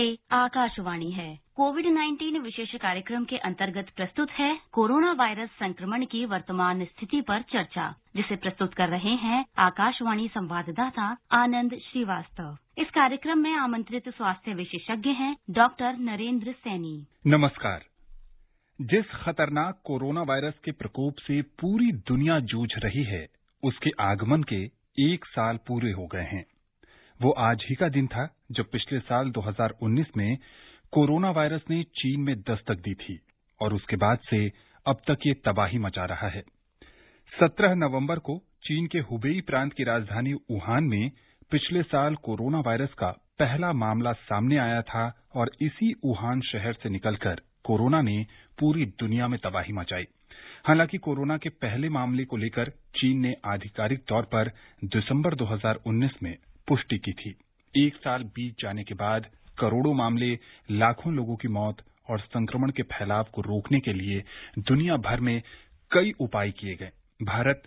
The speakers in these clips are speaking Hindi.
ये आकाशवाणी है। कोविड-19 विशेष कार्यक्रम के अंतर्गत प्रस्तुत है कोरोना वायरस संक्रमण की वर्तमान स्थिति पर चर्चा, जिसे प्रस्तुत कर रहे हैं आकाशवाणी संवाददाता आनंद श्रीवास्तव। इस कार्यक्रम में आमंत्रित स्वास्थ्य विशेषज्ञ हैं डॉक्टर नरेंद्र सैनी। नमस्कार। जिस खतरनाक कोरोना वायरस के प्रकोप से पूरी दुनिया जूझ रही है, उसके आगमन के 1 साल पूरे हो गए हैं। वो आज ही का दिन था जब पिछले साल 2019 में कोरोना वायरस ने चीन में दस्तक दी थी और उसके बाद से अब तक ये तबाही मचा रहा है। 17 नवंबर को चीन के हुबेई प्रांत की राजधानी वुहान में पिछले साल कोरोना वायरस का पहला मामला सामने आया था और इसी वुहान शहर से निकलकर कोरोना ने पूरी दुनिया में तबाही मचाई। हालांकि कोरोना के पहले मामले को लेकर चीन ने आधिकारिक तौर पर दिसंबर 2019 में पुष्टि की थी। 1 साल बीत जाने के बाद करोड़ों मामले, लाखों लोगों की मौत और संक्रमण के फैलाव को रोकने के लिए दुनिया भर में कई उपाय किए गए। भारत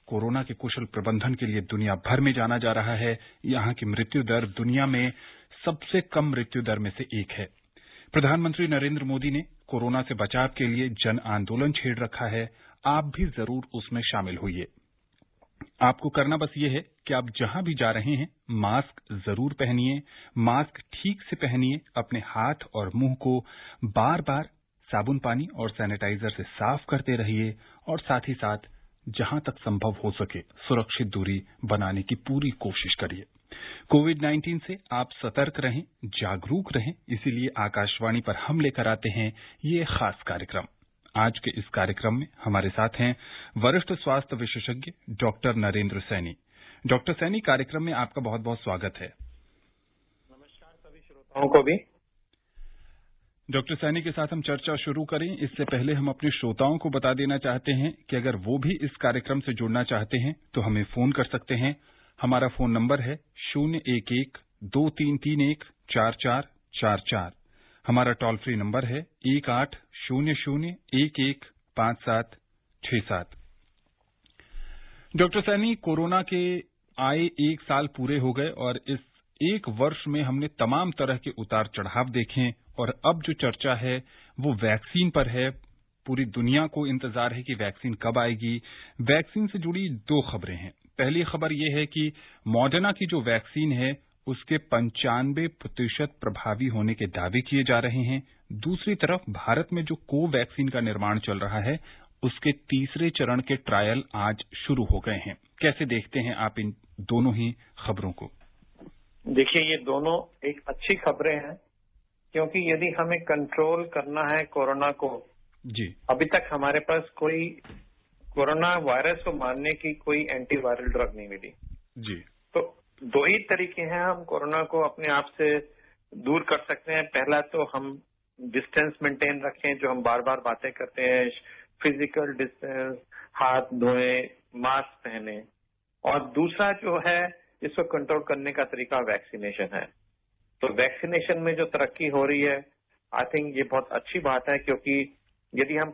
कोरोना के कुशल प्रबंधन के लिए दुनिया भर में जाना जा रहा है। यहाँ की मृत्यु दर दुनिया में सबसे कम मृत्यु दर में से एक है। प्रधानमंत्री नरेंद्र मोदी ने कोरोना से बचाव के लिए जन आंदोलन छेड़ रखा है। आप भी जरूर उसमें शामिल होइए। आपको करना बस ये है कि आप जहां भी जा रहे हैं मास्क जरूर पहनिए, मास्क ठीक से पहनिए, अपने हाथ और मुंह को बार बार साबुन पानी और सैनिटाइजर से साफ करते रहिए और साथ ही साथ जहां तक संभव हो सके सुरक्षित दूरी बनाने की पूरी कोशिश करिए। कोविड-19 से आप सतर्क रहें, जागरूक रहें, इसीलिए आकाशवाणी पर हम लेकर आते हैं ये खास कार्यक्रम। आज के इस कार्यक्रम में हमारे साथ हैं वरिष्ठ स्वास्थ्य विशेषज्ञ डॉक्टर नरेंद्र सैनी। डॉक्टर सैनी, कार्यक्रम में आपका बहुत बहुत स्वागत है। नमस्कार सभी श्रोताओं को भी। डॉक्टर सैनी के साथ हम चर्चा शुरू करें इससे पहले हम अपने श्रोताओं को बता देना चाहते हैं कि अगर वो भी इस कार्यक्रम से जुड़ना चाहते हैं तो हमें फोन कर सकते हैं। हमारा फोन नंबर है 011-2331-4444। हमारा टोल फ्री नंबर है 1800-115767। डॉक्टर सैनी, कोरोना के आए 1 साल पूरे हो गए और इस 1 वर्ष में हमने तमाम तरह के उतार चढ़ाव देखे और अब जो चर्चा है वो वैक्सीन पर है। पूरी दुनिया को इंतजार है कि वैक्सीन कब आएगी। वैक्सीन से जुड़ी 2 खबरें हैं। पहली खबर ये है कि मॉडर्ना की जो वैक्सीन है उसके 95% प्रभावी होने के दावे किए जा रहे हैं। दूसरी तरफ भारत में जो कोवैक्सीन का निर्माण चल रहा है उसके तीसरे चरण के ट्रायल आज शुरू हो गए हैं। कैसे देखते हैं आप इन दोनों ही खबरों को? देखिए, ये दोनों एक अच्छी खबरें हैं क्योंकि यदि हमें कंट्रोल करना है कोरोना को, जी, अभी तक हमारे पास कोई कोरोना वायरस को मारने की कोई एंटीवायरल ड्रग नहीं मिली। जी, तो 2 ही तरीके हैं हम कोरोना को अपने आप से दूर कर सकते हैं। पहला तो हम डिस्टेंस मेंटेन रखें, जो हम बार बार बातें करते हैं, फिजिकल डिस्टेंस, हाथ धोएं, मास्क पहने। और दूसरा जो है इसको कंट्रोल करने का तरीका वैक्सीनेशन है। तो वैक्सीनेशन में जो तरक्की हो रही है, आई थिंक ये बहुत अच्छी बात है क्योंकि यदि हम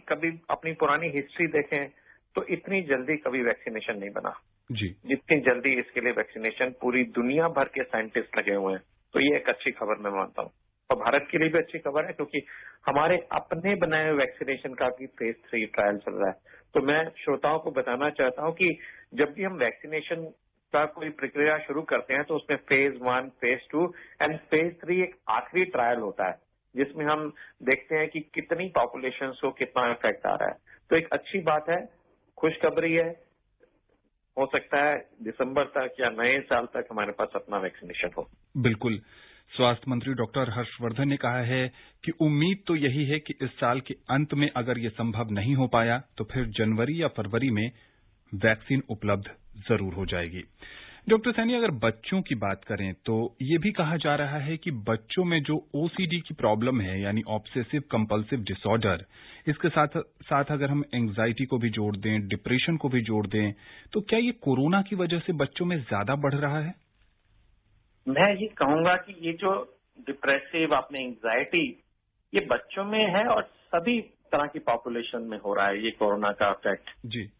कभी अपनी पुरानी हिस्ट्री देखें तो इतनी जल्दी कभी वैक्सीनेशन नहीं बना जी, जितनी जल्दी इसके लिए वैक्सीनेशन पूरी दुनिया भर के साइंटिस्ट लगे हुए हैं। तो ये एक अच्छी खबर मैं मानता हूँ और भारत के लिए भी अच्छी खबर है क्योंकि हमारे अपने बनाए हुए वैक्सीनेशन का भी फेज 3 ट्रायल चल रहा है। तो मैं श्रोताओं को बताना चाहता हूँ कि जब भी हम वैक्सीनेशन का कोई प्रक्रिया शुरू करते हैं तो उसमें फेज 1, फेज 2 एंड फेज 3 एक आखिरी ट्रायल होता है जिसमें हम देखते हैं कि कितनी पॉपुलेशन को कितना इफेक्ट आ रहा है। तो एक अच्छी बात है, खुशखबरी है। हो सकता है दिसंबर तक या नए साल तक हमारे पास अपना वैक्सीनेशन हो। बिल्कुल। स्वास्थ्य मंत्री डॉक्टर हर्षवर्धन ने कहा है कि उम्मीद तो यही है कि इस साल के अंत में अगर ये संभव नहीं हो पाया तो फिर जनवरी या फरवरी में वैक्सीन उपलब्ध जरूर हो जाएगी। डॉक्टर सैनी, अगर बच्चों की बात करें तो ये भी कहा जा रहा है कि बच्चों में जो ओसीडी की प्रॉब्लम है यानी ऑब्सेसिव कंपल्सिव डिसऑर्डर, इसके साथ साथ अगर हम एंग्जाइटी को भी जोड़ दें, डिप्रेशन को भी जोड़ दें, तो क्या ये कोरोना की वजह से बच्चों में ज्यादा बढ़ रहा है? मैं ये कहूंगा कि ये जो डिप्रेसिव, आपने एंग्जाइटी, ये बच्चों में है और सभी तरह की पॉपुलेशन में हो रहा है ये कोरोना का इफेक्ट। जी,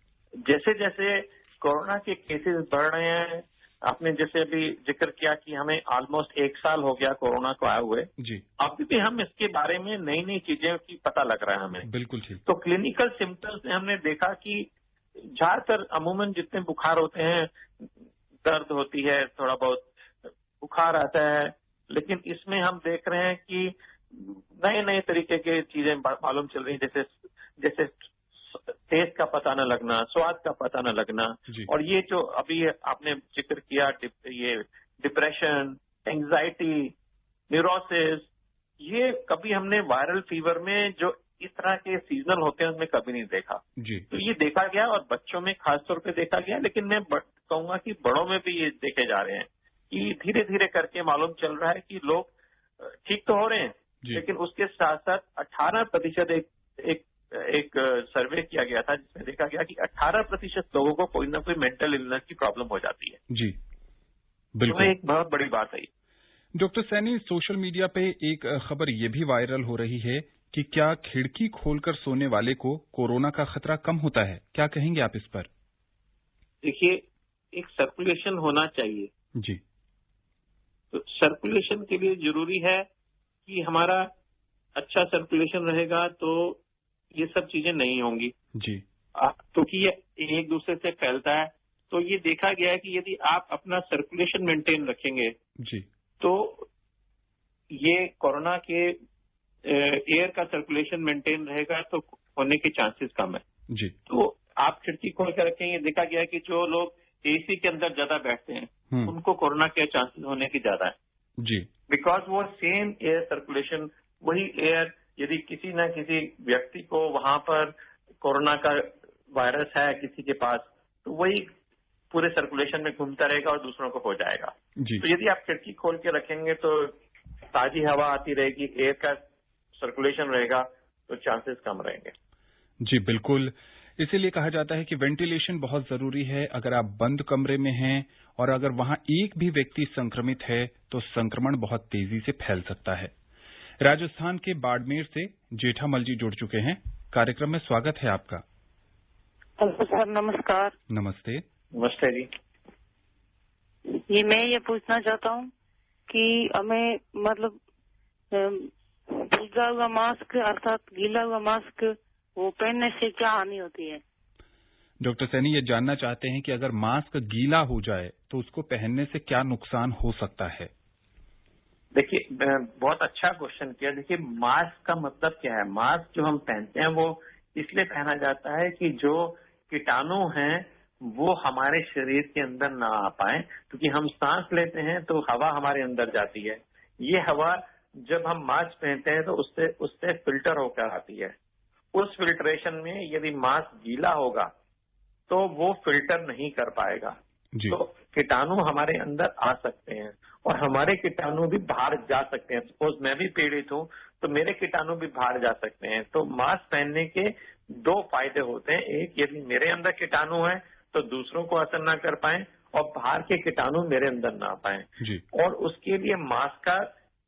जैसे जैसे कोरोना के केसेस बढ़ रहे हैं, आपने जैसे अभी जिक्र किया कि हमें ऑलमोस्ट 1 साल हो गया कोरोना को आए हुए, जी अभी भी हम इसके बारे में नई नई चीजें की पता लग रहा है हमें। बिल्कुल ठीक। तो क्लिनिकल सिम्टम्स में हमने देखा कि ज्यादातर अमूमन जितने बुखार होते हैं, दर्द होती है, थोड़ा बहुत बुखार आता है, लेकिन इसमें हम देख रहे हैं कि नए नए तरीके के चीजें मालूम चल रही हैं, जैसे टेस्ट का पता न लगना, स्वाद का पता न लगना, जी और ये जो अभी आपने जिक्र किया ये डिप्रेशन, एंजाइटी, न्यूरोसिस, ये कभी हमने वायरल फीवर में जो इस तरह के सीजनल होते हैं उसमें कभी नहीं देखा। जी तो ये देखा गया और बच्चों में खासतौर पे देखा गया, लेकिन मैं कहूंगा कि बड़ों में भी ये देखे जा रहे हैं कि धीरे धीरे करके मालूम चल रहा है कि लोग ठीक तो हो रहे हैं, जी लेकिन उसके साथ साथ 18% एक सर्वे किया गया था जिसमें देखा गया कि 18% लोगों को कोई ना कोई मेंटल इलनेस की प्रॉब्लम हो जाती है। जी तो बिल्कुल। एक बहुत बड़ी बात है। डॉक्टर सैनी, सोशल मीडिया पे एक खबर ये भी वायरल हो रही है कि क्या खिड़की खोलकर सोने वाले को कोरोना का खतरा कम होता है? क्या कहेंगे आप इस पर? देखिए, एक सर्कुलेशन होना चाहिए। जी तो सर्कुलेशन के लिए जरूरी है कि हमारा अच्छा सर्कुलेशन रहेगा तो ये सब चीजें नहीं होंगी। जी क्योंकि ये एक दूसरे से फैलता है। तो ये देखा गया है कि यदि आप अपना सर्कुलेशन मेंटेन रखेंगे जी तो ये कोरोना के एयर का सर्कुलेशन मेंटेन रहेगा तो होने के चांसेस कम है। जी तो आप खिड़की खोल कर रखेंगे, देखा गया है कि जो लोग एसी के अंदर ज्यादा बैठते हैं उनको कोरोना के चांसेस होने की ज्यादा है। जी बिकॉज वो सेम एयर सर्कुलेशन, वही एयर यदि किसी न किसी व्यक्ति को वहां पर कोरोना का वायरस है किसी के पास, तो वही पूरे सर्कुलेशन में घूमता रहेगा और दूसरों को हो जाएगा। जी तो यदि आप खिड़की खोल के रखेंगे तो ताजी हवा आती रहेगी, एयर का सर्कुलेशन रहेगा, तो चांसेस कम रहेंगे। जी बिल्कुल। इसीलिए कहा जाता है कि वेंटिलेशन बहुत जरूरी है। अगर आप बंद कमरे में हैं और अगर वहां एक भी व्यक्ति संक्रमित है तो संक्रमण बहुत तेजी से फैल सकता है। राजस्थान के बाड़मेर से जेठामल जी जुड़ चुके हैं। कार्यक्रम में स्वागत है आपका। हेलो सर, नमस्कार। नमस्ते। नमस्ते जी। मैं ये पूछना चाहता हूँ कि हमें मतलब भीगा हुआ मास्क अर्थात गीला हुआ मास्क वो पहनने से क्या हानि होती है? डॉक्टर सैनी ये जानना चाहते हैं कि अगर मास्क गीला हो जाए तो उसको पहनने से क्या नुकसान हो सकता है? देखिए, बहुत अच्छा क्वेश्चन किया। देखिए, मास्क का मतलब क्या है? मास्क जो हम पहनते हैं वो इसलिए पहना जाता है कि जो कीटाणु हैं वो हमारे शरीर के अंदर ना आ पाए, क्योंकि हम सांस लेते हैं तो हवा हमारे अंदर जाती है। ये हवा जब हम मास्क पहनते हैं तो उससे फिल्टर होकर आती है। उस फिल्ट्रेशन में यदि मास्क गीला होगा तो वो फिल्टर नहीं कर पाएगा, तो कीटाणु हमारे अंदर आ सकते हैं और हमारे कीटाणु भी बाहर जा सकते हैं। सपोज मैं भी पीड़ित हूं तो मेरे कीटाणु भी बाहर जा सकते हैं। तो मास्क पहनने के 2 फायदे होते हैं। एक, यदि मेरे अंदर कीटाणु है तो दूसरों को असर ना कर पाए और बाहर के कीटाणु मेरे अंदर ना आ पाए। और उसके लिए मास्क का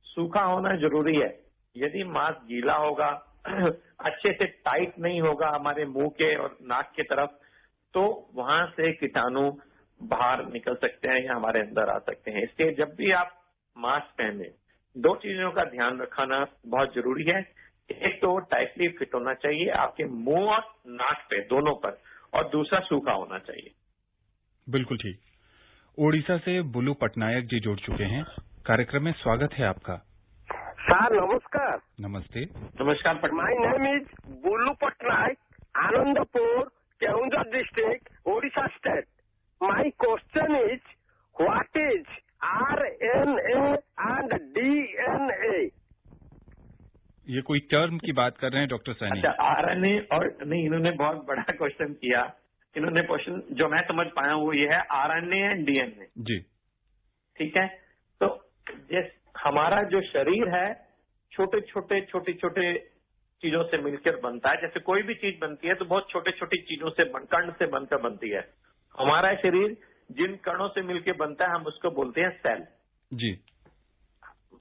सूखा होना जरूरी है। यदि मास्क गीला होगा, अच्छे से टाइट नहीं होगा हमारे मुंह के और नाक के तरफ, तो वहां से कीटाणु बाहर निकल सकते हैं या हमारे अंदर आ सकते हैं। इसलिए जब भी आप मास्क पहने 2 चीजों का ध्यान रखना बहुत जरूरी है। एक तो टाइटली फिट होना चाहिए आपके मुंह और नाक पे, दोनों पर, और दूसरा सूखा होना चाहिए। बिल्कुल ठीक। ओडिशा से बुलू पटनायक जी जुड़ चुके हैं। कार्यक्रम में स्वागत है आपका। सर नमस्कार। नमस्ते। नमस्कार। My name is blue Patnaik, Anandpur, Keonjhar district, Odisha state. My question is what is RNA and DNA? ये कोई टर्म की बात कर रहे हैं डॉक्टर सैनी? अच्छा, RNA और नहीं, इन्होंने बहुत बड़ा क्वेश्चन किया। इन्होंने क्वेश्चन जो मैं समझ पाया हूँ वो ये है RNA एंड DNA। जी ठीक है। तो जिस हमारा जो शरीर है छोटे छोटे चीजों से मिलकर बनता है। जैसे कोई भी चीज बनती है तो बहुत छोटे छोटी चीजों से कण से बनकर बनती है। हमारा शरीर जिन कणों से मिलकर बनता है हम उसको बोलते हैं सेल। जी।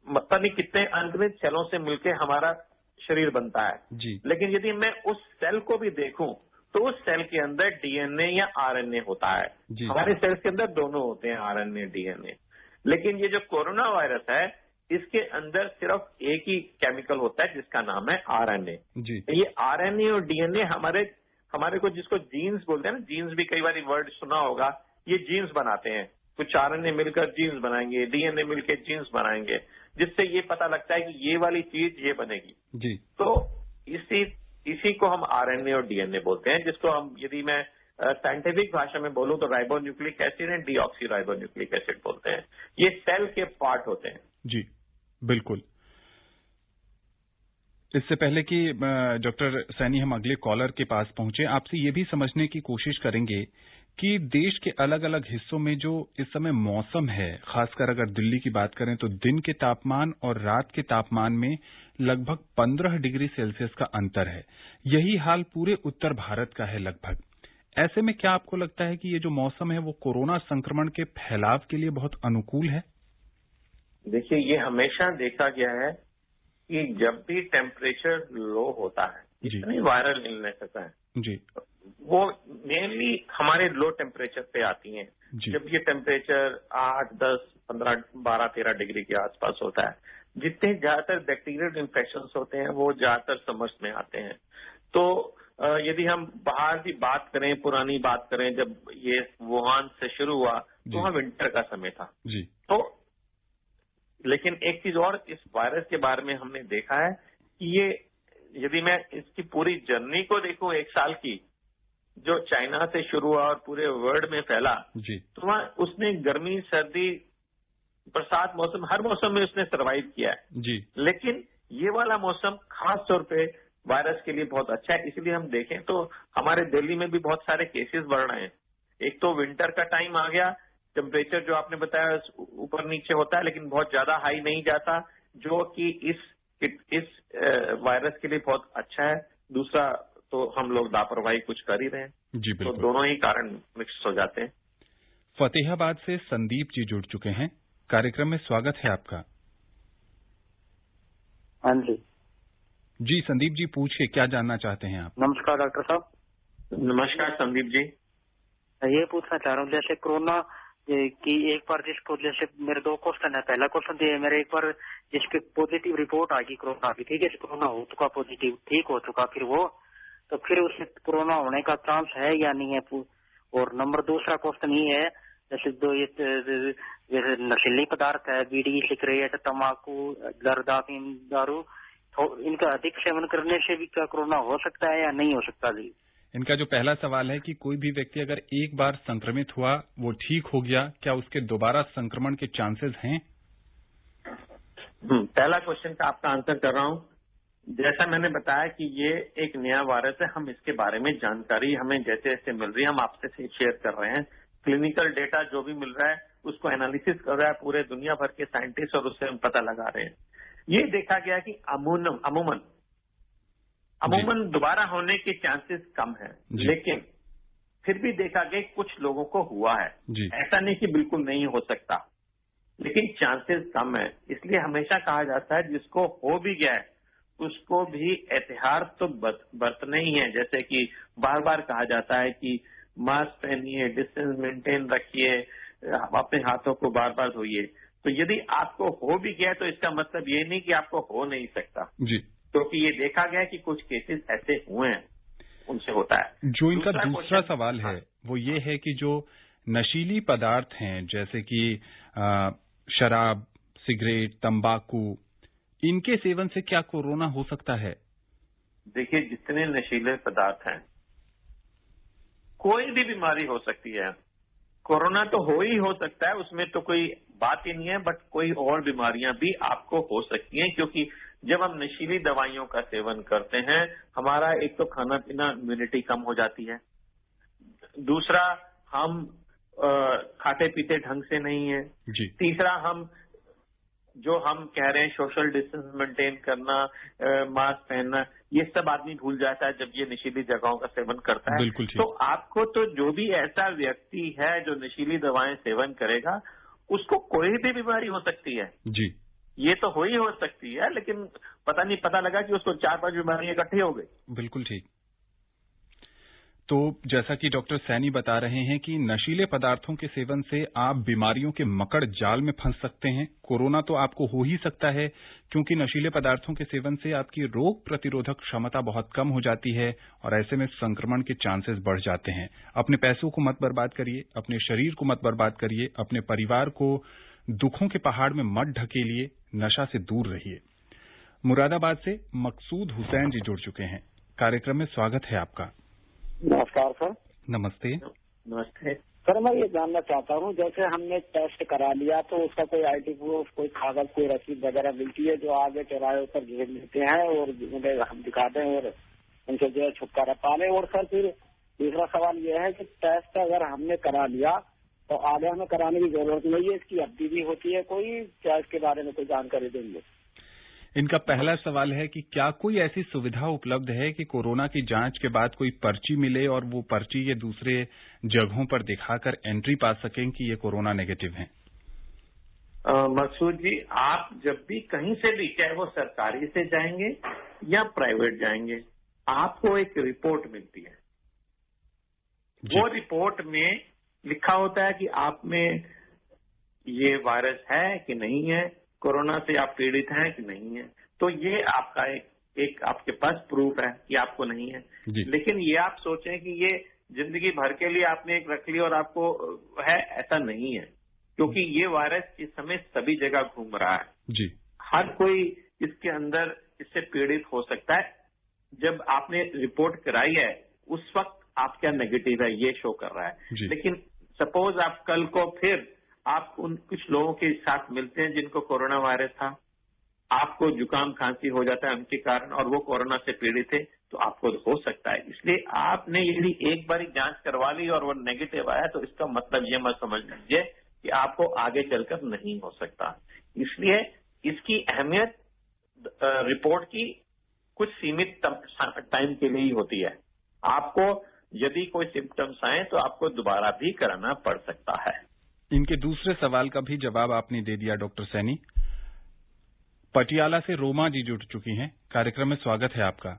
मतलब नहीं कितने अनगिनत सेलों से मिलकर हमारा शरीर बनता है। जी। लेकिन यदि मैं उस सेल को भी देखूं तो उस सेल के अंदर डीएनए या आरएनए होता है। जी। हमारे सेल्स के अंदर दोनों होते हैं, आरएनए डीएनए। लेकिन ये जो कोरोना वायरस है, इसके अंदर सिर्फ एक ही केमिकल होता है जिसका नाम है आरएनए। जी। ये आरएनए और डीएनए हमारे को जिसको जीन्स बोलते हैं ना, जीन्स भी कई बार वर्ड सुना होगा, ये जीन्स बनाते हैं। कुछ आरएनए मिलकर जीन्स बनाएंगे, डीएनए मिलकर जीन्स बनाएंगे, जिससे ये पता लगता है कि ये वाली चीज ये बनेगी। जी। तो इसी को हम आरएनए और डीएनए बोलते हैं, जिसको हम, यदि मैं साइंटिफिक भाषा में बोलूं तो ribonucleic acid and deoxy ribonucleic acid बोलते हैं। ये सेल के पार्ट होते हैं। जी, बिल्कुल। इससे पहले कि डॉक्टर सैनी हम अगले कॉलर के पास पहुंचे, आपसे ये भी समझने की कोशिश करेंगे कि देश के अलग अलग हिस्सों में जो इस समय मौसम है, खासकर अगर दिल्ली की बात करें तो दिन के तापमान और रात के तापमान में लगभग 15 डिग्री सेल्सियस का अंतर है। यही हाल पूरे उत्तर भारत का है लगभग। ऐसे में क्या आपको लगता है कि ये जो मौसम है वो कोरोना संक्रमण के फैलाव के लिए बहुत अनुकूल है? देखिए, ये हमेशा देखा गया है कि जब भी टेम्परेचर लो होता है, जितनी वायरल इलनेसेस है जी, वो मेनली हमारे लो टेम्परेचर पे आती हैं। जब ये टेम्परेचर 8, 10, 15, 12, 13 डिग्री के आसपास होता है, जितने ज्यादातर बैक्टीरियल इन्फेक्शन होते हैं वो ज्यादातर समर्स में आते हैं। तो यदि हम बाहर की बात करें, पुरानी बात करें, जब ये वुहान से शुरू हुआ तो वहाँ विंटर का समय था जी। तो लेकिन एक चीज और इस वायरस के बारे में हमने देखा है कि ये, यदि मैं इसकी पूरी जर्नी को देखूं 1 साल की, जो चाइना से शुरू हुआ और पूरे वर्ल्ड में फैला जी, तो वहाँ उसने गर्मी, सर्दी, बरसात, मौसम, हर मौसम में उसने सर्वाइव किया है जी। लेकिन ये वाला मौसम खास तौर पे वायरस के लिए बहुत अच्छा है। इसलिए हम देखें तो हमारे दिल्ली में भी बहुत सारे केसेस बढ़ रहे हैं। एक तो विंटर का टाइम आ गया, टेम्परेचर जो आपने बताया ऊपर नीचे होता है लेकिन बहुत ज्यादा हाई नहीं जाता, जो कि इस वायरस के लिए बहुत अच्छा है। दूसरा तो हम लोग लापरवाही कुछ कर ही रहे हैं जी, तो बिल्कुल। दोनों ही कारण मिक्स हो जाते हैं। फतेहाबाद से संदीप जी जुड़ चुके हैं, कार्यक्रम में स्वागत है आपका। हाँ जी। जी संदीप जी, पूछिए, क्या जानना चाहते हैं आप? नमस्कार डॉक्टर साहब। नमस्कार संदीप जी। ये पूछना चाह रहा हूँ, जैसे कोरोना की एक बार जिसको, जैसे मेरे 2 क्वेश्चन है। पहला क्वेश्चन तो ये, मेरे एक बार जिसके पॉजिटिव रिपोर्ट आ गई कोरोना की, ठीक है, कोरोना हो चुका, पॉजिटिव ठीक हो चुका, फिर वो तो फिर उससे कोरोना होने का चांस है या नहीं है? और नंबर दूसरा क्वेश्चन ये है, जैसे जैसे नशीली पदार्थ है, बीड़ी, सिगरेट, तम्बाकू, जर्दा, दारू, तो इनका अधिक सेवन करने से भी क्या कोरोना हो सकता है या नहीं हो सकता जी? इनका जो पहला सवाल है कि कोई भी व्यक्ति अगर एक बार संक्रमित हुआ, वो ठीक हो गया, क्या उसके दोबारा संक्रमण के चांसेस हैं? पहला क्वेश्चन का आपका आंसर कर रहा हूं। जैसा मैंने बताया कि ये एक नया वायरस है, हम इसके बारे में जानकारी हमें जैसे जैसे मिल रही है हम आपसे शेयर कर रहे हैं। क्लिनिकल डेटा जो भी मिल रहा है उसको एनालिसिस कर रहा है पूरे दुनिया भर के साइंटिस्ट और उससे हम पता लगा रहे हैं। ये देखा गया कि अमूमन दोबारा होने के चांसेस कम है, लेकिन फिर भी देखा गया कुछ लोगों को हुआ है। ऐसा नहीं कि बिल्कुल नहीं हो सकता, लेकिन चांसेस कम है। इसलिए हमेशा कहा जाता है जिसको हो भी गया है उसको भी एहतियात तो बरतने ही है। जैसे कि बार बार कहा जाता है कि मास्क पहनिए, डिस्टेंस मेंटेन रखिए, अपने हाथों को बार बार धोइए। तो यदि आपको हो भी गया तो इसका मतलब ये नहीं कि आपको हो नहीं सकता जी, क्योंकि ये देखा गया कि कुछ केसेस ऐसे हुए हैं, उनसे होता है। जो इनका दूसरा सवाल है वो ये है कि जो नशीली पदार्थ हैं, जैसे कि शराब, सिगरेट, तंबाकू, इनके सेवन से क्या कोरोना हो सकता है? देखिए, जितने नशीले पदार्थ हैं कोई भी बीमारी हो सकती है। कोरोना तो हो सकता है, उसमें तो कोई बात ही नहीं है, बट कोई और बीमारियां भी आपको हो सकती हैं, क्योंकि जब हम नशीली दवाइयों का सेवन करते हैं हमारा एक तो खाना पीना, इम्यूनिटी कम हो जाती है, दूसरा हम खाते पीते ढंग से नहीं है, तीसरा हम कह रहे हैं सोशल डिस्टेंस मेंटेन करना, मास्क पहनना, ये सब आदमी भूल जाता है जब ये नशीली जगहों का सेवन करता है। तो आपको तो जो भी ऐसा व्यक्ति है जो नशीली दवाएं सेवन करेगा उसको कोई भी बीमारी हो सकती है जी। ये तो हो सकती है, लेकिन पता लगा कि उसको 4-5 बीमारियां इकट्ठी हो गई। बिल्कुल ठीक। तो जैसा कि डॉक्टर सैनी बता रहे हैं कि नशीले पदार्थों के सेवन से आप बीमारियों के मकड़ जाल में फंस सकते हैं। कोरोना तो आपको हो ही सकता है, क्योंकि नशीले पदार्थों के सेवन से आपकी रोग प्रतिरोधक क्षमता बहुत कम हो जाती है और ऐसे में संक्रमण के चांसेस बढ़ जाते हैं। अपने पैसों को मत बर्बाद करिए, अपने शरीर को मत बर्बाद करिए, अपने परिवार को दुखों के पहाड़ में मत ढकेलिए, नशा से दूर रहिए। मुरादाबाद से मकसूद हुसैन जी जुड़ चुके हैं। कार्यक्रम में स्वागत है आपका। नमस्कार सर। नमस्ते। नमस्ते सर, मैं ये जानना चाहता हूँ, जैसे हमने टेस्ट करा लिया तो उसका कोई आईडी प्रूफ, कोई कागज, कोई रसीद वगैरह मिलती है जो आगे चौराहे पर घेर लेते हैं और उन्हें हम दिखा दें और उनसे जो है छुटकारा पा लें। और सर फिर दूसरा सवाल ये है कि टेस्ट अगर हमने करा लिया तो आगे हमें कराने की जरूरत नहीं है, इसकी अवधि भी होती है कोई, क्या इसके बारे में कोई जानकारी देंगे? इनका पहला सवाल है कि क्या कोई ऐसी सुविधा उपलब्ध है कि कोरोना की जांच के बाद कोई पर्ची मिले और वो पर्ची ये दूसरे जगहों पर दिखाकर एंट्री पा सकें कि ये कोरोना नेगेटिव हैं? मकसूद जी, आप जब भी कहीं से भी, चाहे वो सरकारी से जाएंगे या प्राइवेट जाएंगे, आपको एक रिपोर्ट मिलती है। वो रिपोर्ट में लिखा होता है कि आप में ये वायरस है कि नहीं है, कोरोना से आप पीड़ित हैं कि नहीं है। तो ये आपका एक आपके पास प्रूफ है कि आपको नहीं है। लेकिन ये आप सोचें कि ये जिंदगी भर के लिए आपने एक रख ली और आपको है, ऐसा नहीं है, क्योंकि ये वायरस इस समय सभी जगह घूम रहा है जी। हर कोई इसके अंदर इससे पीड़ित हो सकता है। जब आपने रिपोर्ट कराई है उस वक्त आप क्या नेगेटिव है ये शो कर रहा है। लेकिन सपोज आप कल को फिर आप उन कुछ लोगों के साथ मिलते हैं जिनको कोरोना वायरस था, आपको जुकाम खांसी हो जाता है उनके कारण और वो कोरोना से पीड़ित थे, तो आपको हो सकता है। इसलिए आपने यदि एक बार जांच करवा ली और वो नेगेटिव आया तो इसका मतलब ये मत समझ लीजिए कि आपको आगे चलकर नहीं हो सकता। इसलिए इसकी अहमियत रिपोर्ट की कुछ सीमित टाइम के लिए ही होती है। आपको यदि कोई सिम्टम्स आए तो आपको दोबारा भी कराना पड़ सकता है। इनके दूसरे सवाल का भी जवाब आपने दे दिया डॉक्टर सैनी। पटियाला से रोमा जी जुड़ चुकी हैं। कार्यक्रम में स्वागत है आपका।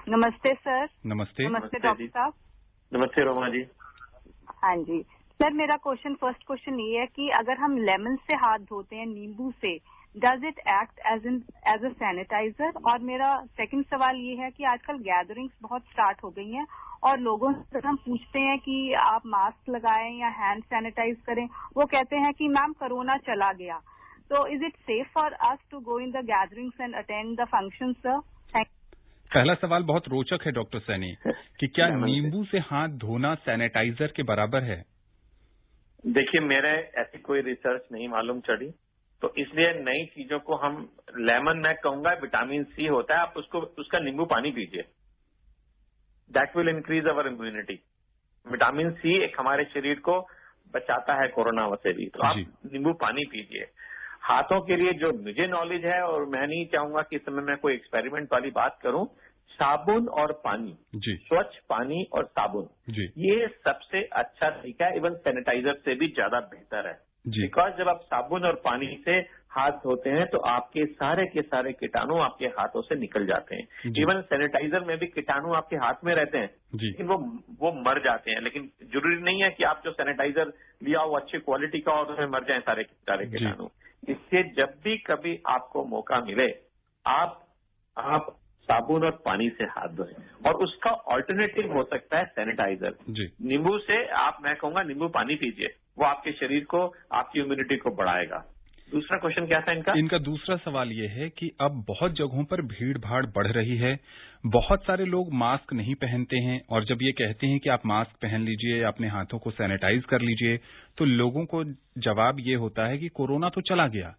नमस्ते सर। नमस्ते। नमस्ते डॉक्टर साहब। नमस्ते रोमा जी। हाँ जी सर, मेरा फर्स्ट क्वेश्चन ये है कि अगर हम लेमन से हाथ धोते हैं, नींबू से, does it act as a sanitiser? और मेरा सेकंड सवाल ये है कि आजकल गैदरिंग्स बहुत स्टार्ट हो गई हैं और लोगों से हम पूछते हैं कि आप मास्क लगाएं या हैंड सैनिटाइज करें, वो कहते हैं कि मैम कोरोना चला गया। तो is it safe for us to go in the gatherings and attend the function sir? पहला सवाल बहुत रोचक है डॉक्टर सैनी कि क्या नींबू से हाथ धोना सैनिटाइजर के बराबर है? देखिए, मेरे ऐसी कोई रिसर्च नहीं मालूम चढ़ी, तो इसलिए नई चीजों को हम, लेमन मैं कहूंगा विटामिन सी होता है, आप उसका नींबू पानी पीजिए, that will increase our immunity. Vitamin C एक हमारे शरीर को बचाता है कोरोना से भी, तो आप नींबू पानी पीजिए। हाथों के लिए जो मुझे नॉलेज है, और मैं नहीं चाहूंगा कि इस समय मैं कोई एक्सपेरिमेंट वाली बात करूं, साबुन और पानी, स्वच्छ पानी और साबुन, ये सबसे अच्छा तरीका है, इवन सैनिटाइजर से भी ज्यादा बेहतर है। बिकॉज जब आप साबुन और पानी से हाथ धोते हैं तो आपके सारे के सारे कीटाणु आपके हाथों से निकल जाते हैं। इवन सैनिटाइजर में भी कीटाणु आपके हाथ में रहते हैं, लेकिन वो मर जाते हैं। लेकिन जरूरी नहीं है कि आप जो सैनिटाइजर लिया हो अच्छी क्वालिटी का और उसमें मर जाए सारे कीटाणु। इससे जब भी कभी आपको मौका मिले आप साबुन और पानी से हाथ धोएं, और उसका ऑल्टरनेटिव हो सकता है सैनिटाइजर। नींबू से मैं कहूंगा नींबू पानी पीजिए, वो आपके शरीर को, आपकी इम्यूनिटी को बढ़ाएगा। दूसरा क्वेश्चन क्या था इनका? इनका दूसरा सवाल ये है कि अब बहुत जगहों पर भीड़ भाड़ बढ़ रही है, बहुत सारे लोग मास्क नहीं पहनते हैं, और जब ये कहते हैं कि आप मास्क पहन लीजिए, अपने हाथों को सैनिटाइज कर लीजिए, तो लोगों को जवाब ये होता है कि कोरोना तो चला गया।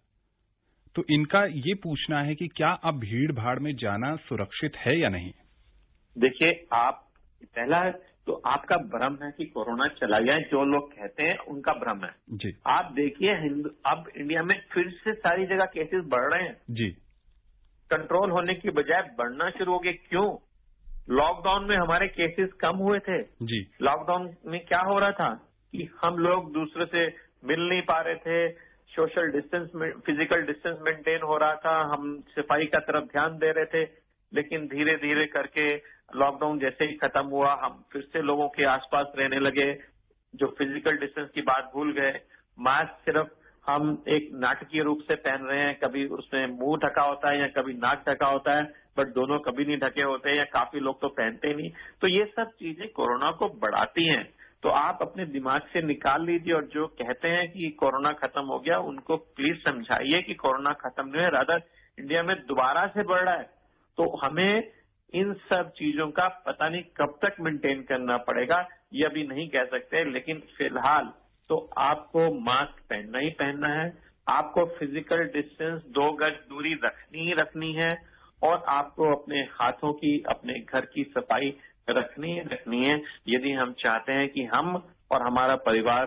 तो इनका ये पूछना है कि क्या अब भीड़ भाड़ में जाना सुरक्षित है या नहीं? देखिए, पहला तो आपका भ्रम है कि कोरोना चला गया, जो लोग कहते हैं उनका भ्रम है जी। आप देखिए, अब इंडिया में फिर से सारी जगह केसेस बढ़ रहे हैं जी। कंट्रोल होने की बजाय बढ़ना शुरू हो गए। क्यों? लॉकडाउन में हमारे केसेस कम हुए थे जी। लॉकडाउन में क्या हो रहा था कि हम लोग दूसरे से मिल नहीं पा रहे थे, social distance, physical distance maintain हो रहा था, हम सफाई का तरफ ध्यान दे रहे थे। लेकिन धीरे धीरे करके लॉकडाउन जैसे ही खत्म हुआ, हम फिर से लोगों के आसपास रहने लगे, जो फिजिकल डिस्टेंस की बात भूल गए। मास्क सिर्फ हम एक नाटकीय रूप से पहन रहे हैं, कभी उसमें मुंह ढका होता है या कभी नाक ढका होता है, बट दोनों कभी नहीं ढके होते या काफी लोग तो पहनते ही नहीं। तो ये सब चीजें कोरोना को बढ़ाती हैं। तो आप अपने दिमाग से निकाल लीजिए, और जो कहते हैं कि कोरोना खत्म हो गया, उनको प्लीज समझाइए कि कोरोना खत्म नहीं है, रादर इंडिया में दोबारा से बढ़ रहा है। तो हमें इन सब चीजों का पता नहीं कब तक मेंटेन करना पड़ेगा, ये अभी नहीं कह सकते, लेकिन फिलहाल तो आपको मास्क पहनना ही पहनना है, आपको फिजिकल डिस्टेंस 2 गज दूरी रखनी ही रखनी है, और आपको अपने हाथों की, अपने घर की सफाई रखनी है, यदि हम चाहते हैं कि हम और हमारा परिवार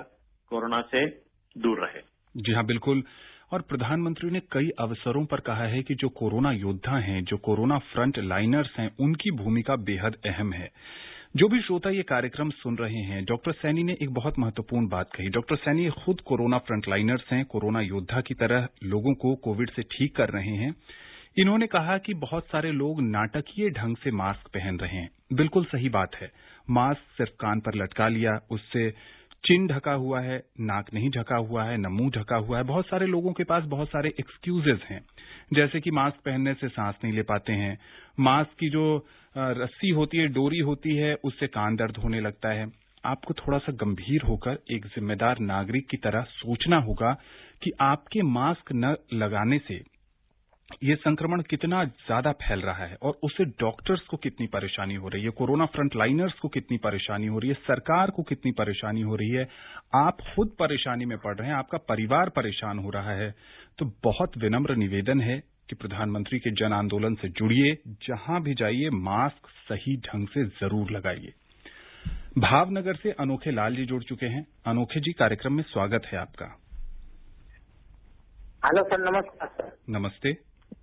कोरोना से दूर रहे। जी हाँ, बिल्कुल। और प्रधानमंत्री ने कई अवसरों पर कहा है कि जो कोरोना योद्धा हैं, जो कोरोना फ्रंट लाइनर्स हैं, उनकी भूमिका बेहद अहम है। जो भी श्रोता ये कार्यक्रम सुन रहे हैं, डॉक्टर सैनी ने एक बहुत महत्वपूर्ण बात कही। डॉक्टर सैनी खुद कोरोना फ्रंटलाइनर्स हैं, कोरोना योद्धा की तरह लोगों को कोविड से ठीक कर रहे हैं। इन्होंने कहा कि बहुत सारे लोग नाटकीय ढंग से मास्क पहन रहे हैं। बिल्कुल सही बात है। मास्क सिर्फ कान पर लटका लिया, उससे चिन ढका हुआ है, नाक नहीं ढका हुआ है, न मुंह ढका हुआ है। बहुत सारे लोगों के पास बहुत सारे एक्सक्यूजेज हैं, जैसे कि मास्क पहनने से सांस नहीं ले पाते हैं, मास्क की जो रस्सी होती है, डोरी होती है, उससे कान दर्द होने लगता है। आपको थोड़ा सा गंभीर होकर एक जिम्मेदार नागरिक की तरह सोचना होगा कि आपके मास्क न लगाने से ये संक्रमण कितना ज्यादा फैल रहा है, और उससे डॉक्टर्स को कितनी परेशानी हो रही है, कोरोना फ्रंटलाइनर्स को कितनी परेशानी हो रही है, सरकार को कितनी परेशानी हो रही है। आप खुद परेशानी में पड़ रहे हैं, आपका परिवार परेशान हो रहा है। तो बहुत विनम्र निवेदन है कि प्रधानमंत्री के जन आंदोलन से जुड़िए, जहां भी जाइए मास्क सही ढंग से जरूर लगाइए। भावनगर से अनोखे लाल जी जुड़ चुके हैं। अनोखे जी, कार्यक्रम में स्वागत है आपका। हेलो सर, नमस्कार सर। नमस्ते।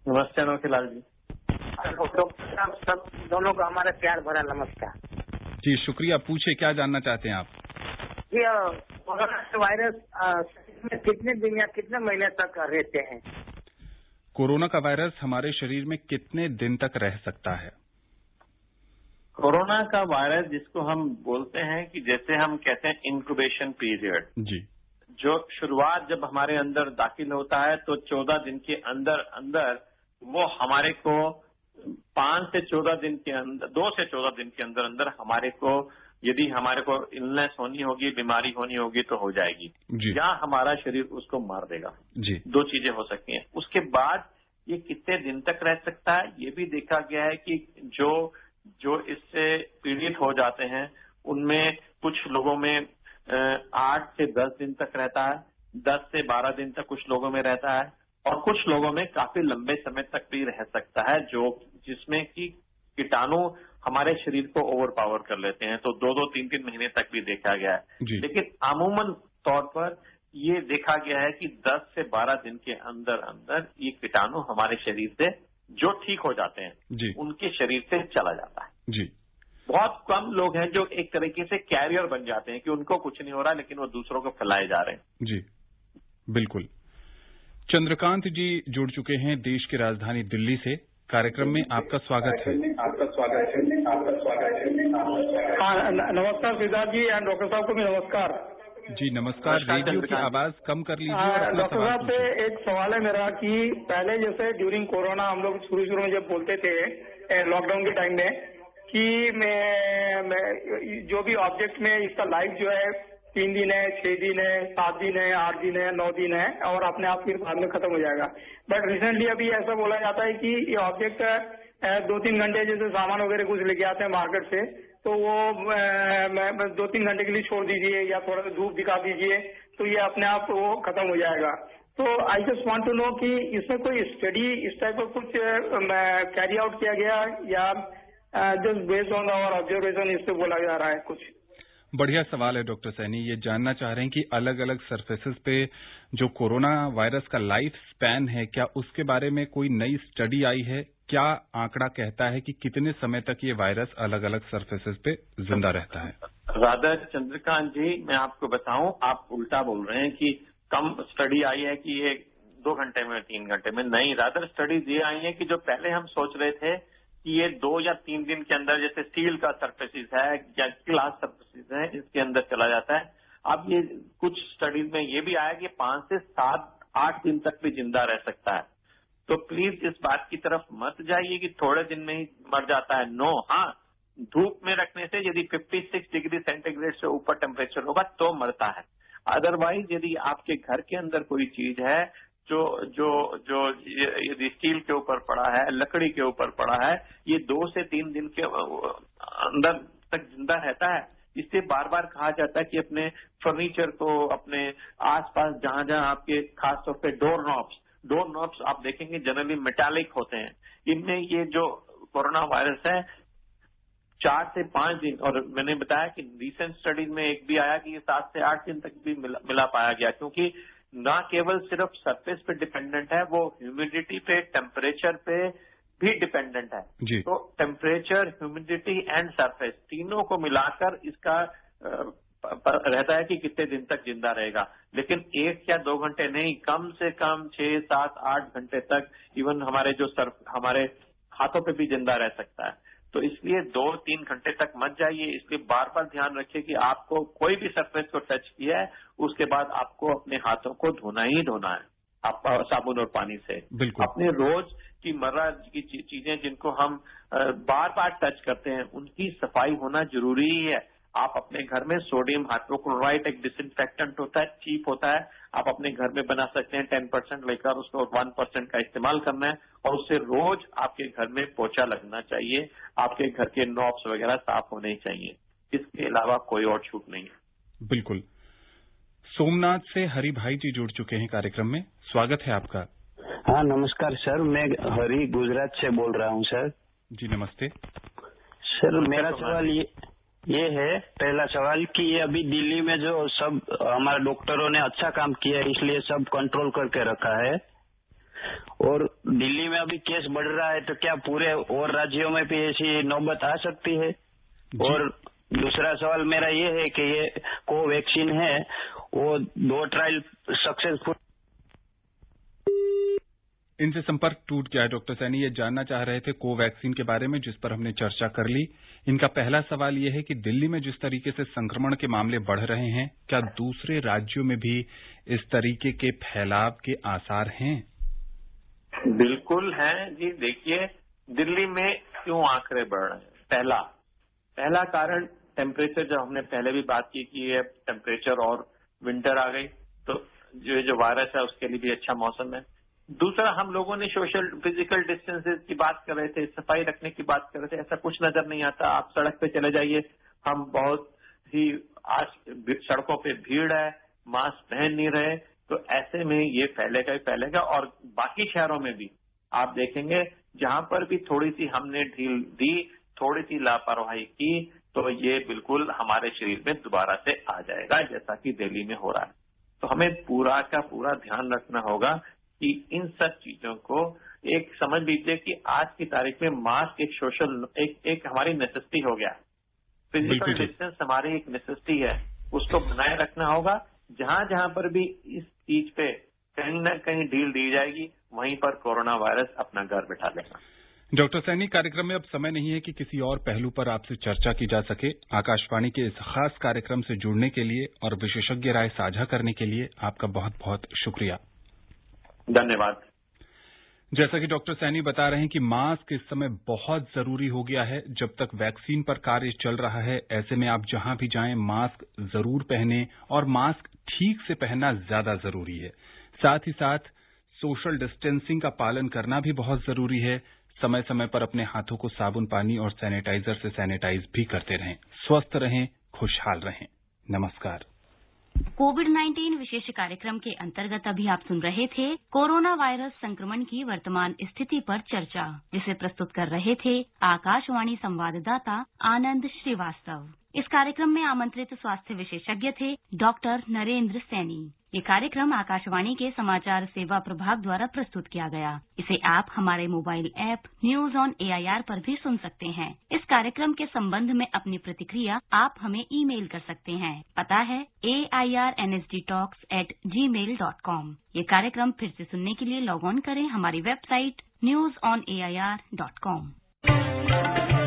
नमस्ते अनोखे लाल जी। सब दोनों को हमारा प्यार भरा नमस्कार जी। शुक्रिया। पूछे, क्या जानना चाहते हैं आप? जी, कोरोना वायरस में कितने दिन या कितने महीने तक रहते हैं? कोरोना का वायरस हमारे शरीर में कितने दिन तक रह सकता है? कोरोना का वायरस, जिसको हम बोलते हैं कि जैसे हम कहते हैं इंक्यूबेशन पीरियड, जी, जो शुरुआत जब हमारे अंदर दाखिल होता है तो 14 दिन के अंदर अंदर वो हमारे को 5 से 14 दिन के अंदर, 2 से 14 दिन के अंदर अंदर हमारे को, यदि हमारे को इलनेस होनी होगी, बीमारी होनी होगी तो हो जाएगी, या हमारा शरीर उसको मार देगा। जी। 2 चीजें हो सकती हैं। उसके बाद ये कितने दिन तक रह सकता है, ये भी देखा गया है कि जो इससे पीड़ित हो जाते हैं उनमें कुछ लोगों में 8 से 10 दिन तक रहता है, 10 से 12 दिन तक कुछ लोगों में रहता है, और कुछ लोगों में काफी लंबे समय तक भी रह सकता है, जिसमें कि कीटाणु हमारे शरीर को ओवर पावर कर लेते हैं। तो 2-2, 3-3 महीने तक भी देखा गया है। लेकिन अमूमन तौर पर ये देखा गया है कि 10 से 12 दिन के अंदर अंदर ये कीटाणु हमारे शरीर से, जो ठीक हो जाते हैं, उनके शरीर से चला जाता है। जी। बहुत कम लोग हैं जो एक तरीके से कैरियर बन जाते हैं कि उनको कुछ नहीं हो रहा, लेकिन वो दूसरों को फैलाए जा रहे हैं। जी, बिल्कुल। चंद्रकांत जी जुड़ चुके हैं देश की राजधानी दिल्ली से। कार्यक्रम में आपका स्वागत है। नमस्कार सिद्धार्थ जी, एंड डॉक्टर साहब को भी नमस्कार। जी नमस्कार। रेडियो की आवाज कम कर लीजिए और अपना डॉक्टर साहब से एक सवाल है मेरा कि पहले जैसे ड्यूरिंग कोरोना हम लोग शुरू में जब बोलते थे लॉकडाउन के टाइम में कि मैं जो भी ऑब्जेक्ट में इसका लाइफ जो है 3 दिन है, 6 दिन है, 7 दिन है, 8 दिन है, 9 दिन है, और अपने आप फिर बाद में खत्म हो जाएगा। बट रिसेंटली अभी ऐसा बोला जाता है कि ये ऑब्जेक्ट 2-3 घंटे जैसे सामान वगैरह कुछ लेके आते हैं मार्केट से, तो वो 2-3 घंटे के लिए छोड़ दीजिए या थोड़ा सा धूप दिखा दीजिए, तो ये अपने आप वो खत्म हो जाएगा। तो I just want to know कि इसमें कोई स्टडी इस टाइप का कुछ कैरी आउट किया गया या just based on our observation इस पे बोला जा रहा है कुछ? बढ़िया सवाल है डॉक्टर सैनी। ये जानना चाह रहे हैं कि अलग अलग सरफेसेस पे जो कोरोना वायरस का लाइफ स्पैन है, क्या उसके बारे में कोई नई स्टडी आई है? क्या आंकड़ा कहता है कि कितने समय तक ये वायरस अलग अलग सरफेसेस पे जिंदा रहता है? राधा चंद्रकांत जी, मैं आपको बताऊं, आप उल्टा बोल रहे हैं कि कम स्टडी आई है कि ये 2 घंटे में, 3 घंटे में। नहीं, राधा स्टडीज ये आई है कि जो पहले हम सोच रहे थे कि ये 2 या 3 दिन के अंदर, जैसे स्टील का सरफेसिस है या ग्लास सरफेसिस है, इसके अंदर चला जाता है। अब ये कुछ स्टडीज में ये भी आया कि 5 से 7-8 दिन तक भी जिंदा रह सकता है। तो प्लीज इस बात की तरफ मत जाइए कि थोड़े दिन में ही मर जाता है। नो, हाँ, धूप में रखने से यदि 56 डिग्री सेंटीग्रेड से ऊपर टेम्परेचर होगा तो मरता है। अदरवाइज यदि आपके घर के अंदर कोई चीज है जो यदि स्टील के ऊपर पड़ा है, लकड़ी के ऊपर पड़ा है, ये 2 से 3 दिन के अंदर तक जिंदा रहता है। इससे बार बार कहा जाता है कि अपने फर्नीचर को, अपने आसपास जहां जहां आपके, खासतौर पे डोर नॉब्स आप देखेंगे जनरली मेटालिक होते हैं। इनमें ये जो कोरोना वायरस है 4 से 5 दिन, और मैंने बताया कि रिसेंट स्टडीज में एक भी आया कि ये 7 से 8 दिन तक भी मिला पाया गया, क्योंकि ना केवल सिर्फ सरफेस पे डिपेंडेंट है, वो ह्यूमिडिटी पे, टेम्परेचर पे भी डिपेंडेंट है। तो टेम्परेचर, ह्यूमिडिटी एंड सरफेस तीनों को मिलाकर इसका रहता है कि कितने दिन तक जिंदा रहेगा। लेकिन 1 या 2 घंटे नहीं, कम से कम 6, 7, 8 घंटे तक इवन हमारे हाथों पे भी जिंदा रह सकता है। तो इसलिए 2-3 घंटे तक मत जाइए। इसलिए बार बार ध्यान रखिए कि आपको कोई भी सरफेस को टच किया है, उसके बाद आपको अपने हाथों को धोना ही धोना है, आप साबुन और पानी से। अपने रोज की मर्रा की चीजें जिनको हम बार बार टच करते हैं, उनकी सफाई होना जरूरी ही है। आप अपने घर में सोडियम हाइड्रोक्लोराइड एक डिसइंफेक्टेंट होता है, चीप होता है, आप अपने घर में बना सकते हैं। 10% लेकर उसको 1% का इस्तेमाल करना है और उससे रोज आपके घर में पोछा लगना चाहिए। आपके घर के नॉब्स वगैरह साफ होने चाहिए। इसके अलावा कोई और छूट नहीं है। बिल्कुल। सोमनाथ से हरि भाई जी जुड़ चुके हैं कार्यक्रम में, स्वागत है आपका। हाँ, नमस्कार सर, मैं हरि गुजरात से बोल रहा हूँ सर। जी नमस्ते सर। मेरा सवाल ये है, पहला सवाल कि ये अभी दिल्ली में जो सब हमारे डॉक्टरों ने अच्छा काम किया है, इसलिए सब कंट्रोल करके रखा है, और दिल्ली में अभी केस बढ़ रहा है, तो क्या पूरे और राज्यों में भी ऐसी नौबत आ सकती है? और दूसरा सवाल मेरा ये है कि ये कोवैक्सीन है, वो 2 ट्रायल सक्सेसफुल। इनसे संपर्क टूट गया है। डॉक्टर सैनी ये जानना चाह रहे थे कोवैक्सीन के बारे में, जिस पर हमने चर्चा कर ली। इनका पहला सवाल ये है कि दिल्ली में जिस तरीके से संक्रमण के मामले बढ़ रहे हैं, क्या दूसरे राज्यों में भी इस तरीके के फैलाव के आसार हैं? बिल्कुल हैं जी। देखिए, दिल्ली में क्यों आंकड़े बढ़ रहे हैं? पहला कारण टेम्परेचर, जब हमने पहले भी बात की कि ये टेम्परेचर और विंटर आ गई, तो जो वायरस है उसके लिए भी अच्छा मौसम है। दूसरा, हम लोगों ने फिजिकल डिस्टेंसेस की बात कर रहे थे, सफाई रखने की बात कर रहे थे, ऐसा कुछ नजर नहीं आता। आप सड़क पे चले जाइए, हम बहुत ही आज सड़कों पे भीड़ है, मास्क पहन नहीं रहे, तो ऐसे में ये फैलेगा ही फैलेगा। और बाकी शहरों में भी आप देखेंगे, जहां पर भी थोड़ी सी हमने ढील दी, थोड़ी सी लापरवाही की, तो ये बिल्कुल हमारे शरीर में दोबारा से आ जाएगा, जैसा कि दिल्ली में हो रहा है। तो हमें पूरा का पूरा ध्यान रखना होगा कि इन सब चीजों को एक समझ लीजिए कि आज की तारीख में मास्क एक हमारी नेसेसिटी हो गया। फिजिकल डिस्टेंस हमारी एक नेसेसिटी है, उसको बनाए रखना होगा। जहां जहां पर भी इस चीज पे कहीं ना कहीं ढील दी जाएगी, वहीं पर कोरोना वायरस अपना घर बिठा लेगा। डॉक्टर सैनी, कार्यक्रम में अब समय नहीं है कि किसी और पहलू पर आपसे चर्चा की जा सके। आकाशवाणी के इस खास कार्यक्रम से जुड़ने के लिए और विशेषज्ञ राय साझा करने के लिए आपका बहुत बहुत शुक्रिया। धन्यवाद। जैसा कि डॉक्टर सैनी बता रहे हैं कि मास्क इस समय बहुत जरूरी हो गया है। जब तक वैक्सीन पर कार्य चल रहा है, ऐसे में आप जहां भी जाएं मास्क जरूर पहनें, और मास्क ठीक से पहनना ज्यादा जरूरी है। साथ ही साथ सोशल डिस्टेंसिंग का पालन करना भी बहुत जरूरी है। समय समय पर अपने हाथों को साबुन पानी और सैनिटाइजर से सैनिटाइज भी करते रहें। स्वस्थ रहें, खुशहाल रहें। नमस्कार। कोविड-19 विशेष कार्यक्रम के अंतर्गत अभी आप सुन रहे थे कोरोना वायरस संक्रमण की वर्तमान स्थिति पर चर्चा, जिसे प्रस्तुत कर रहे थे आकाशवाणी संवाददाता आनंद श्रीवास्तव। इस कार्यक्रम में आमंत्रित स्वास्थ्य विशेषज्ञ थे डॉक्टर नरेंद्र सैनी। ये कार्यक्रम आकाशवाणी के समाचार सेवा प्रभाग द्वारा प्रस्तुत किया गया। इसे आप हमारे mobile app news on AIR पर भी सुन सकते हैं। इस कार्यक्रम के संबंध में अपनी प्रतिक्रिया आप हमें ईमेल कर सकते हैं। पता है airnsdtalks@gmail.com। ये कार्यक्रम फिर से सुनने के लिए लॉग ऑन करें हमारी वेबसाइट newsonair.com। है।